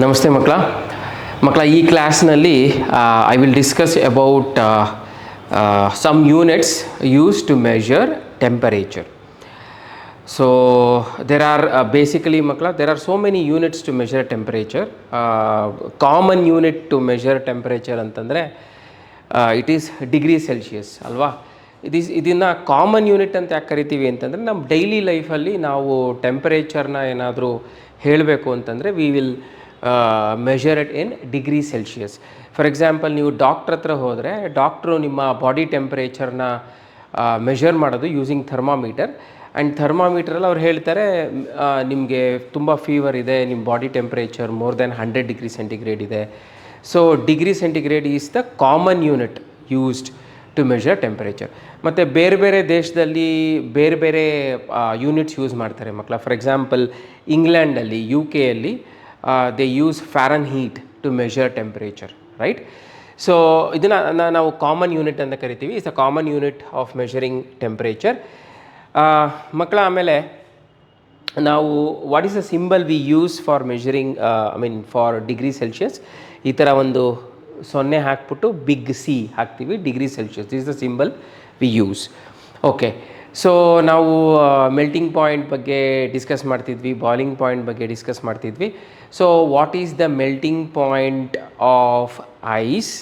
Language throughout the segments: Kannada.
ನಮಸ್ತೆ ಮಕ್ಕಳ ಈ ಕ್ಲಾಸ್ನಲ್ಲಿ I will discuss about some units use to measure temperature. So there are basically there are so many units to measure temperature. Common unit to measure temperature ಅಂತಂದರೆ ಇಟ್ ಈಸ್ ಡಿಗ್ರಿ ಸೆಲ್ಸಿಯಸ್ ಅಲ್ವಾ. ಇದನ್ನು ಕಾಮನ್ ಯೂನಿಟ್ ಅಂತ ಯಾಕೆ ಕರಿತೀವಿ ಅಂತಂದರೆ ನಮ್ಮ ಡೈಲಿ ಲೈಫಲ್ಲಿ ನಾವು ಟೆಂಪರೇಚರ್ನ ಏನಾದರೂ ಹೇಳಬೇಕು ಅಂತಂದರೆ we will measure it in degree Celsius. For example, ನೀವು ಡಾಕ್ಟ್ರ್ ಹತ್ರ ಹೋದರೆ ಡಾಕ್ಟ್ರು ನಿಮ್ಮ ಬಾಡಿ ಟೆಂಪರೇಚರ್ನ ಮೆಷರ್ ಮಾಡೋದು ಯೂಸಿಂಗ್ ಥರ್ಮಾಮೀಟರ್. ಆ್ಯಂಡ್ ಥರ್ಮಾಮೀಟ್ರಲ್ಲಿ ಅವ್ರು ಹೇಳ್ತಾರೆ ನಿಮಗೆ ತುಂಬ ಫೀವರ್ ಇದೆ, ನಿಮ್ಮ body temperature more than 100 degree centigrade ಇದೆ. So degree centigrade is the common unit used to measure temperature. ಮತ್ತು ಬೇರೆ ಬೇರೆ ದೇಶದಲ್ಲಿ ಬೇರೆ ಬೇರೆ ಯೂನಿಟ್ಸ್ ಯೂಸ್ ಮಾಡ್ತಾರೆ ಮಕ್ಕಳ. ಫಾರ್ ಎಕ್ಸಾಂಪಲ್, ಇಂಗ್ಲೆಂಡಲ್ಲಿ, ಯು ಕೆಯಲ್ಲಿ they use Fahrenheit to measure temperature, right? So ಇದನ್ನು ನಾವು ಕಾಮನ್ ಯೂನಿಟ್ ಅಂತ ಕರಿತೀವಿ. It's a common unit of measuring temperature. ಮಕ್ಕಳ, ಆಮೇಲೆ ನಾವು what is the symbol we use for measuring for degree Celsius? ಈ ಥರ ಒಂದು 0 ಹಾಕ್ಬಿಟ್ಟು ಬಿಗ್ ಸಿ ಹಾಕ್ತೀವಿ, degree Celsius. This is the symbol we use. Okay, so ನಾವು ಮೆಲ್ಟಿಂಗ್ ಪಾಯಿಂಟ್ ಬಗ್ಗೆ ಡಿಸ್ಕಸ್ ಮಾಡ್ತಿದ್ವಿ, ಬಾಯ್ಲಿಂಗ್ ಪಾಯಿಂಟ್ ಬಗ್ಗೆ ಡಿಸ್ಕಸ್ ಮಾಡ್ತಿದ್ವಿ. So what is the melting point of ice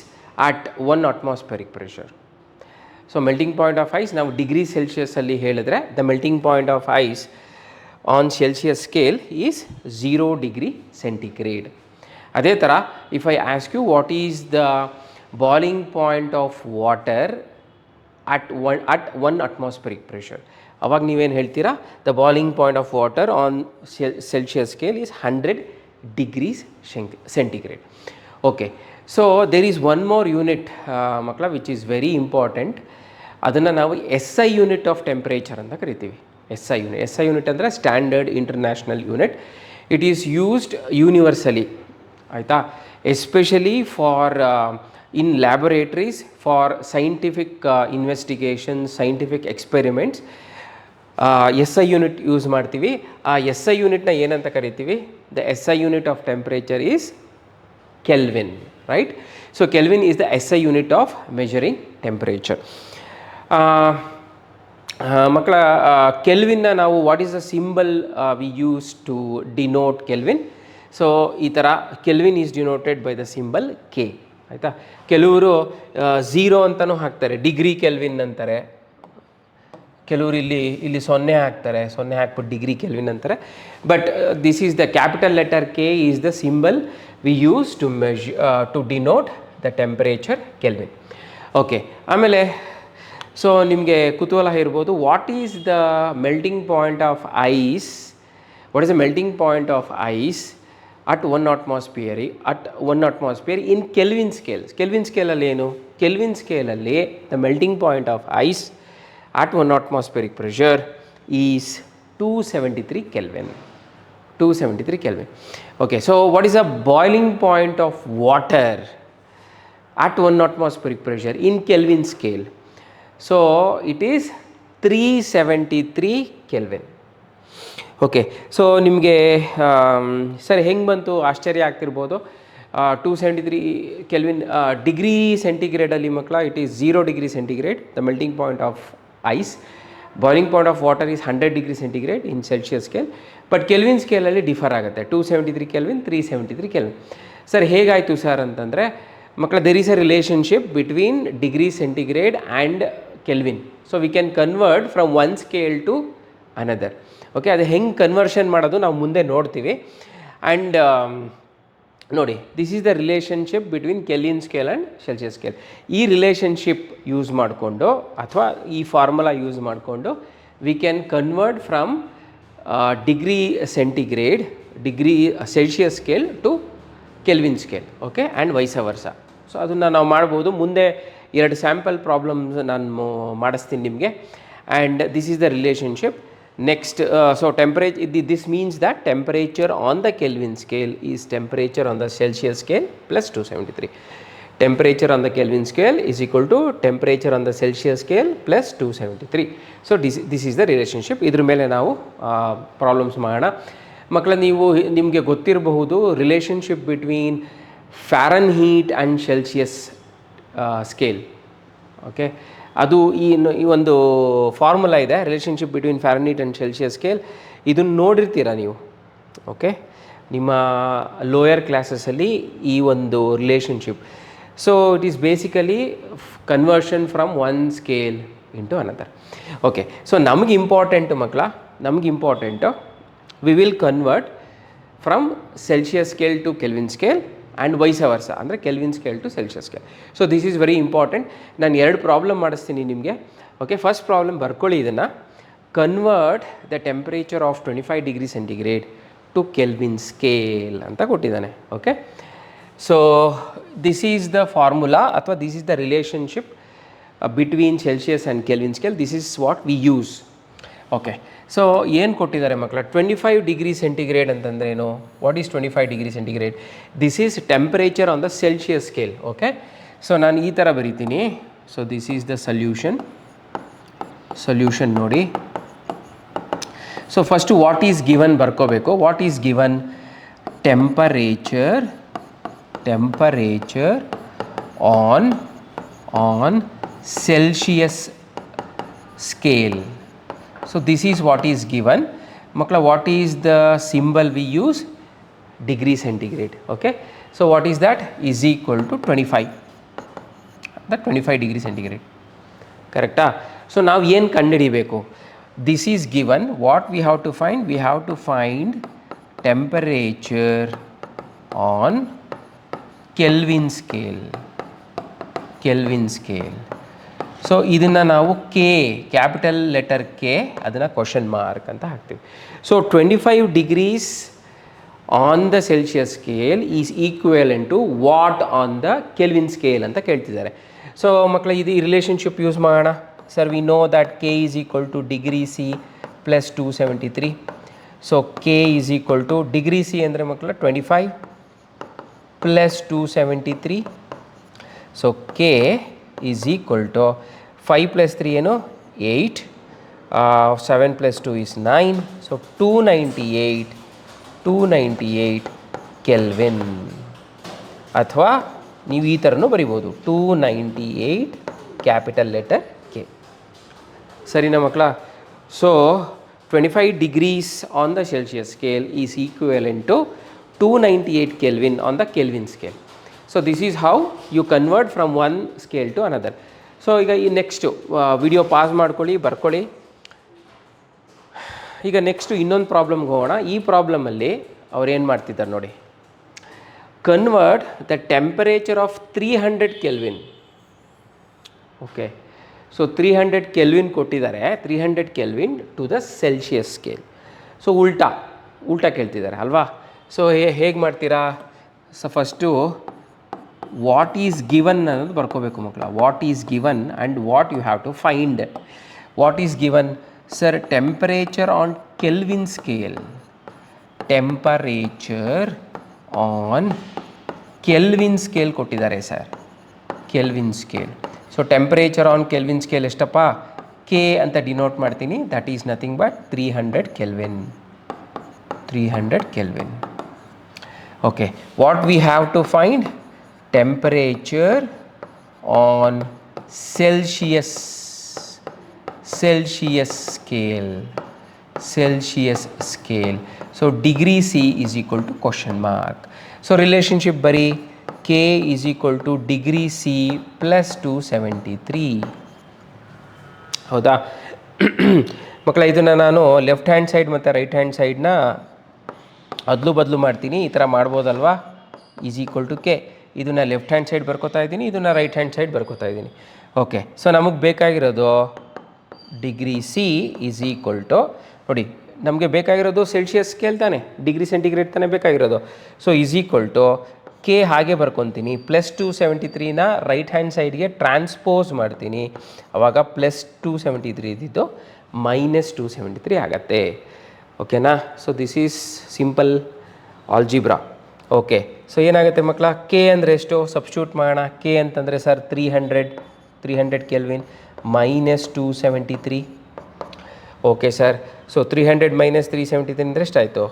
at 1 atmospheric pressure? So melting point of ice ನಾವು ಡಿಗ್ರಿ ಸೆಲ್ಸಿಯಸ್ಸಲ್ಲಿ ಹೇಳಿದ್ರೆ the melting point of ice on Celsius scale is 0 degree centigrade. ಅದೇ ಥರ if I ask you what is the boiling point of water at 1 atmospheric pressure, ಅವಾಗ ನೀವೇನು ಹೇಳ್ತೀರಾ? The boiling point of water on Celsius scale is 100 degrees centigrade. Okay, so there is one more unit ಮಕ್ಕಳ ವಿಚ್ ಈಸ್ ವೆರಿ ಇಂಪಾರ್ಟೆಂಟ್. ಅದನ್ನು ನಾವು SI ಯೂನಿಟ್ ಆಫ್ ಟೆಂಪ್ರೇಚರ್ ಅಂತ ಕರಿತೀವಿ. SI ಯೂನಿಟ್ ಅಂದರೆ standard international unit. It is used universally, ಆಯಿತಾ? Especially for in laboratories for scientific investigation, scientific experiments. SI unit use ಮಾಡ್ತೀವಿ. ಆ SI ಯೂನಿಟ್ನ ಏನಂತ ಕರಿತೀವಿ? The SI unit of temperature is Kelvin, right? So Kelvin is the SI unit of measuring temperature. ಮಕ್ಕಳ, ಕೆಲ್ವಿನ್ನ ನಾವು what is the symbol we use to denote Kelvin? So ಈ ಥರ Kelvin is denoted by the symbol K, ಆಯಿತಾ? ಕೆಲವರು 0 ಅಂತಲೂ ಹಾಕ್ತಾರೆ, ಡಿಗ್ರಿ ಕೆಲ್ವಿನ್ ಅಂತಾರೆ. ಕೆಲವರು ಇಲ್ಲಿ 0 ಹಾಕ್ತಾರೆ, 0 ಹಾಕ್ಬಿಟ್ಟು ಡಿಗ್ರಿ ಕೆಲ್ವಿನ್ ಅಂತಾರೆ. But this is the capital letter K is the symbol we use to to denote the temperature Kelvin. Okay, ಆಮೇಲೆ ಸೊ ನಿಮಗೆ ಕುತೂಹಲ ಇರ್ಬೋದು, what is the melting point of ice? What is the melting point of ice at 1 atmosphere in Kelvin scale? Kelvin ಸ್ಕೇಲಲ್ಲಿ ಏನು? ಕೆಲ್ವಿನ್ ಸ್ಕೇಲಲ್ಲಿ the melting point of ice at 1 atmospheric pressure is 273 Kelvin. 273 Kelvin. Okay, so what is the boiling point of water at 1 atmospheric pressure in Kelvin scale? So it is 373 Kelvin. Okay, so ನಿಮಗೆ ಸರ್ ಹೆಂಗೆ ಬಂತು ಆಶ್ಚರ್ಯ ಆಗ್ತಿರ್ಬೋದು. 273 ಕೆಲ್ವಿನ್ ಡಿಗ್ರಿ ಸೆಂಟಿಗ್ರೇಡಲ್ಲಿ ಮಕ್ಕಳ it is 0 degree centigrade the melting point of ice. Boiling point of water is 100 degree centigrade in Celsius scale. But Kelvin ಸ್ಕೇಲಲ್ಲಿ ಡಿಫರ್ ಆಗುತ್ತೆ. 273 ಕೆಲ್ವಿನ್, 373 ಕೆಲ್ವಿನ್. ಸರ್ ಹೇಗಾಯಿತು ಸರ್ ಅಂತಂದರೆ ಮಕ್ಕಳ, there is a relationship between degree centigrade and Kelvin. So we can convert from one scale to another. Okay, ಅದು ಹೆಂಗೆ ಕನ್ವರ್ಷನ್ ಮಾಡೋದು ನಾವು ಮುಂದೆ ನೋಡ್ತೀವಿ. ಆ್ಯಂಡ್ ನೋಡಿ, this is the relationship between kelvin scale and Celsius scale. ಈ ರಿಲೇಷನ್ಶಿಪ್ ಯೂಸ್ ಮಾಡಿಕೊಂಡು ಅಥವಾ ಈ ಫಾರ್ಮುಲಾ ಯೂಸ್ ಮಾಡಿಕೊಂಡು V can convert from degree centigrade, degree Celsius scale to Kelvin scale. Okay, and vice ವರ್ಸ. ಸೊ ಅದನ್ನು ನಾವು ಮಾಡ್ಬೋದು. ಮುಂದೆ 2 ಸ್ಯಾಂಪಲ್ ಪ್ರಾಬ್ಲಮ್ಸ್ ನಾನು ಮಾಡಿಸ್ತೀನಿ ನಿಮಗೆ. And this is the relationship. Next, so temperature, this means that temperature on the Kelvin scale is temperature on the Celsius scale plus 273. Temperature on the Kelvin scale is equal to temperature on the Celsius scale plus 273. So this is the relationship. ಇದ್ರ ಮೇಲೆ ನಾವು ಪ್ರಾಬ್ಲಮ್ಸ್ ಮಾಡೋಣ. ಮಕ್ಕಳ ನೀವು ನಿಮಗೆ ಗೊತ್ತಿರಬಹುದು relationship between Fahrenheit and Celsius scale. Okay, ಅದು ಈ ಒಂದು ಫಾರ್ಮುಲಾ ಇದೆ, relationship between Fahrenheit and Celsius scale. ಇದನ್ನು ನೋಡಿರ್ತೀರ ನೀವು. ಓಕೆ, ನಿಮ್ಮ ಲೋಯರ್ ಕ್ಲಾಸಸ್ಸಲ್ಲಿ ಈ ಒಂದು relationship. So it is basically conversion from one scale into another. Okay, so ನಮಗೆ ಇಂಪಾರ್ಟೆಂಟು ಮಕ್ಕಳ, ನಮಗೆ important we will convert from Celsius scale to Kelvin scale and vice versa, ಅಂದರೆ Kelvin scale to Celsius scale. So this is very important. ನಾನು 2 ಪ್ರಾಬ್ಲಮ್ ಮಾಡಿಸ್ತೀನಿ ನಿಮಗೆ. ಓಕೆ, ಫಸ್ಟ್ ಪ್ರಾಬ್ಲಮ್ ಬರ್ಕೊಳ್ಳಿ ಇದನ್ನು. Convert the temperature of 25 degree centigrade to Kelvin scale ಅಂತ ಕೊಟ್ಟಿದ್ದಾನೆ. Okay, so this is the formula ಅಥವಾ this is the relationship between Celsius and Kelvin scale. This is what we use. Okay, so ಏನು ಕೊಟ್ಟಿದ್ದಾರೆ ಮಕ್ಕಳ? 25 ಡಿಗ್ರಿ ಸೆಂಟಿಗ್ರೇಡ್ ಅಂತಂದರೆ ಏನು? What is 25 degree centigrade? This is temperature on the Celsius scale. Okay, so ನಾನು ಈ ಥರ ಬರೀತೀನಿ. So this is the solution ನೋಡಿ. So first what is given ಬರ್ಕೋಬೇಕು. What is given? Temperature on Celsius scale. So this is what is given. Makla, what is the symbol we use? Degree centigrade. Okay, so what is that? Is equal to 25. That 25 degree centigrade. Correct? So now yen kandidibeku. This is given. What we have to find? We have to find temperature on Kelvin scale. So ಇದನ್ನು ನಾವು ಕೆ, ಕ್ಯಾಪಿಟಲ್ ಲೆಟರ್ ಕೆ, ಅದನ್ನು ಕ್ವಶನ್ ಮಾರ್ಕ್ ಅಂತ ಹಾಕ್ತೀವಿ. So 25 degrees on the Celsius scale is equivalent to what on the Kelvin scale ಅಂತ ಕೇಳ್ತಿದ್ದಾರೆ. ಸೊ ಮಕ್ಕಳ ಇದು ಈ ರಿಲೇಷನ್ಶಿಪ್ ಯೂಸ್ ಮಾಡೋಣ. Sir we know that K is equal to degree C plus 273. So K is equal to degree C ಅಂದರೆ ಮಕ್ಕಳ 25 plus 273. So K is equal to 5 plus 3 ಏನು 8, 7 plus 2 is 9. So 298 kelvin. ಅಥವಾ ನೀವು ಈ ಥರನೂ ಬರಿಬೋದು, 298 ಕ್ಯಾಪಿಟಲ್ ಲೆಟರ್ ಕೆ. ಸರಿನಾ ಮಕ್ಕಳ? So 25 degrees on the Celsius scale is equivalent to 298 Kelvin on the Kelvin scale. So this is how you convert from one scale to another. So ಈಗ ಈ ನೆಕ್ಸ್ಟು ವಿಡಿಯೋ ಪಾಸ್ ಮಾಡ್ಕೊಳ್ಳಿ, ಬರ್ಕೊಳ್ಳಿ. ಈಗ ನೆಕ್ಸ್ಟು ಇನ್ನೊಂದು ಪ್ರಾಬ್ಲಮ್ಗೆ ಹೋಗೋಣ. ಈ ಪ್ರಾಬ್ಲಮಲ್ಲಿ ಅವ್ರು ಏನು ಮಾಡ್ತಿದ್ದಾರೆ ನೋಡಿ. Convert the temperature of 300 Kelvin. Okay, so 300 Kelvin ಕೊಟ್ಟಿದ್ದಾರೆ, 300 Kelvin to the Celsius scale. So ಉಲ್ಟಾ ಕೇಳ್ತಿದ್ದಾರೆ ಅಲ್ವಾ? ಸೊ ಹೇಗೆ ಮಾಡ್ತೀರಾ? So first what is given ಅನ್ನೋದು ಬರ್ಕೋಬೇಕು ಮಕ್ಕಳ. What is given and what you have to find. What is given? Sir temperature on Kelvin scale. Temperature on Kelvin scale ಕೊಟ್ಟಿದ್ದಾರೆ sir, Kelvin scale. So temperature on Kelvin scale ಎಷ್ಟಪ್ಪ? ಕೆ ಅಂತ ಡಿನೋಟ್ ಮಾಡ್ತೀನಿ. That is nothing but 300 Kelvin. Okay, what we have to find? Temperature on Celsius scale. So degree C is equal to question mark. So relationship bari K is equal to degree C plus 273. ಹೌದಾ ಮಕ್ಕಳ? ಇದನ್ನು ನಾನು ಲೆಫ್ಟ್ ಹ್ಯಾಂಡ್ ಸೈಡ್ ಮತ್ತು ರೈಟ್ ಹ್ಯಾಂಡ್ ಸೈಡ್ನ ಬದಲು ಮಾಡ್ತೀನಿ. ಈ ಥರ ಮಾಡ್ಬೋದಲ್ವಾ? Is equal to K. ಇದನ್ನು ಲೆಫ್ಟ್ ಹ್ಯಾಂಡ್ ಸೈಡ್ ಬರ್ಕೋತಾ ಇದ್ದೀನಿ, ಇದನ್ನು ರೈಟ್ ಹ್ಯಾಂಡ್ ಸೈಡ್ ಬರ್ಕೋತಾ ಇದ್ದೀನಿ. ಓಕೆ, ಸೊ ನಮಗೆ ಬೇಕಾಗಿರೋದು degree C is equal to, ನೋಡಿ ನಮಗೆ ಬೇಕಾಗಿರೋದು ಸೆಲ್ಸಿಯಸ್ ಸ್ಕೇಲ್ ತಾನೆ, ಡಿಗ್ರಿ ಸೆಂಟಿಗ್ರೇಡ್ ತಾನೇ ಬೇಕಾಗಿರೋದು. So is equal to K ಹಾಗೆ ಬರ್ಕೊತೀನಿ, ಪ್ಲಸ್ 273ನ ರೈಟ್ ಹ್ಯಾಂಡ್ ಸೈಡ್ಗೆ ಟ್ರಾನ್ಸ್ಪೋಸ್ ಮಾಡ್ತೀನಿ. ಆವಾಗ ಪ್ಲಸ್ 273 ಇದ್ದಿದ್ದು ಮೈನಸ್ 273 ಆಗತ್ತೆ. ಓಕೆನಾ? So this is simple algebra. Okay, so ಏನಾಗುತ್ತೆ ಮಕ್ಕಳ? ಕೆ ಅಂದರೆ ಎಷ್ಟು? ಸಬ್ಸ್ಟ್ಯೂಟ್ ಮಾಡೋಣ. ಕೆ ಅಂತಂದರೆ sir 300 Kelvin minus 273. Okay sir, so 300 minus 373 ಅಂದರೆ ಎಷ್ಟಾಯಿತು?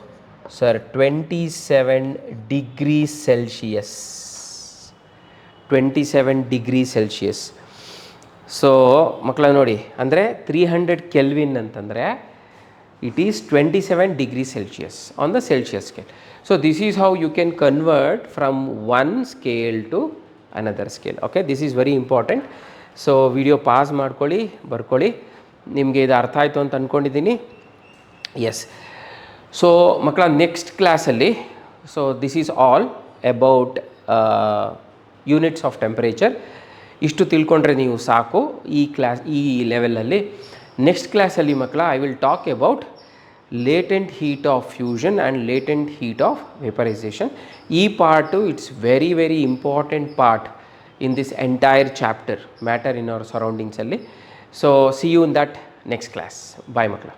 Sir 27 degree Celsius. 27 degree Celsius. So ಮಕ್ಕಳ ನೋಡಿ, ಅಂದರೆ 300 ಕೆಲ್ವಿನ್ ಅಂತಂದರೆ it is 27 degree Celsius on the Celsius scale. So this is how you can convert from one scale to another scale. Okay, this is very important. So video pause ಮಾಡ್ಕೊಳ್ಳಿ, ಬರ್ಕೊಳ್ಳಿ. ನಿಮಗೆ ಇದು ಅರ್ಥ ಆಯಿತು ಅಂತ ಅಂದ್ಕೊಂಡಿದ್ದೀನಿ. ಎಸ್. ಸೊ ಮಕ್ಕಳ ನೆಕ್ಸ್ಟ್ ಕ್ಲಾಸಲ್ಲಿ, so this is all about units of temperature. ಇಷ್ಟು ತಿಳ್ಕೊಂಡ್ರೆ ನೀವು ಸಾಕು ಈ ಲೆವೆಲಲ್ಲಿ. ನೆಕ್ಸ್ಟ್ ಕ್ಲಾಸಲ್ಲಿ ಮಕ್ಕಳ I will talk about latent heat of fusion and latent heat of vaporization. ಈ part it's very important part in this entire chapter, matter in our ಸರೌಂಡಿಂಗ್ಸಲ್ಲಿ. So see you in that next class. Bye ಮಕ್ಕಳ.